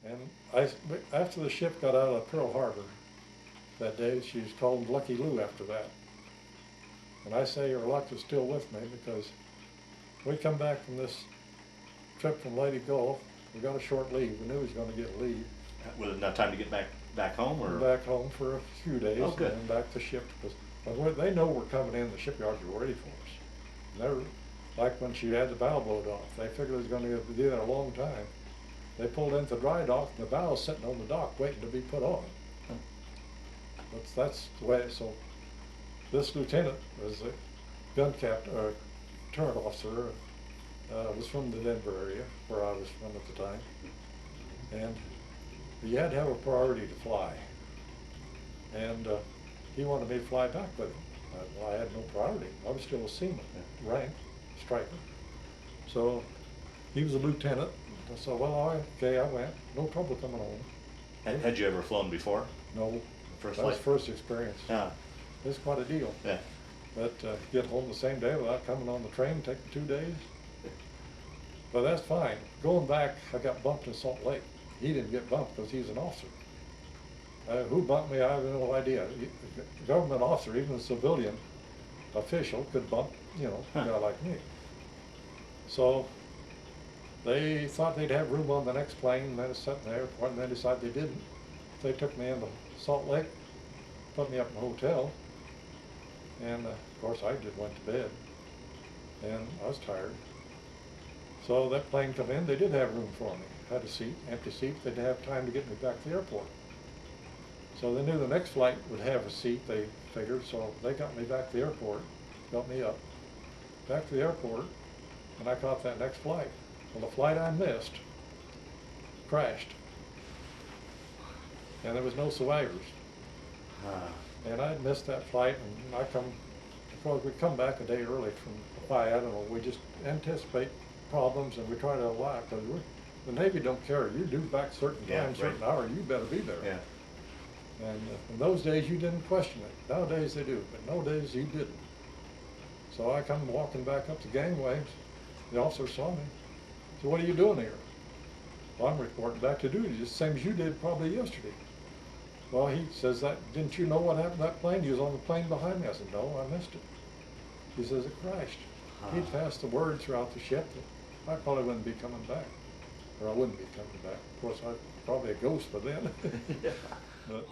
And after the ship got out of Pearl Harbor that day, she was called Lucky Lou after that. And I say her luck is still with me because we come back from this trip from Lady Gulf. We got a short leave. We knew we was going to get leave. Was it enough time to get back home, or back home for a few days, oh, good. and then back to ship because they know we're coming in. The shipyards are ready for us. And they're like when she had the bow blowed off. They figured it was going to be there a long time. They pulled into the dry dock, and the bow's sitting on the dock waiting to be put on. That's the way. So this lieutenant was a gun captain or turret officer. Was from the Denver area where I was from at the time, and you had to have a priority to fly. And he wanted me to fly back with him. Well, I had no priority. I was still a seaman, rank, striker. So he was a lieutenant. I said, well, okay, I went. No trouble coming home. had you ever flown before? No. First that was flight? first experience. Yeah. It's quite a deal. Yeah. But get home the same day without coming on the train, taking 2 days. But that's fine. Going back, I got bumped in Salt Lake. He didn't get bumped because he's an officer. Who bumped me, I have no idea. A government officer, even a civilian official, could bump, a guy like me. So they thought they'd have room on the next plane, and then it sat in the airport, and they decided they didn't. They took me into Salt Lake, put me up in a hotel, and of course I just went to bed, and I was tired. So that plane come in, they did have room for me. Had a seat, empty seat. They'd have time to get me back to the airport. So they knew the next flight would have a seat, they figured, so they got me back to the airport, got me up, back to the airport, and I caught that next flight. Well, the flight I missed crashed, and there was no survivors. And I'd missed that flight, and of course, we come back a day early from Hawaii. I don't know, we just anticipate problems, and we try to allow, because the Navy don't care. You're due back certain time, certain hour, you better be there. Yeah. And in those days, you didn't question it. Nowadays they do, but nowadays you didn't. So I come walking back up the gangway. The officer saw me. So what are you doing here? Well, I'm reporting back to duty, just the same as you did probably yesterday. Well, he says, didn't you know what happened to that plane? You was on the plane behind me. I said, no, I missed it. He says, it crashed. He'd passed the word throughout the ship that I probably wouldn't be coming back. Or I wouldn't be coming back. Of course, I'd probably a ghost by then. Yeah. But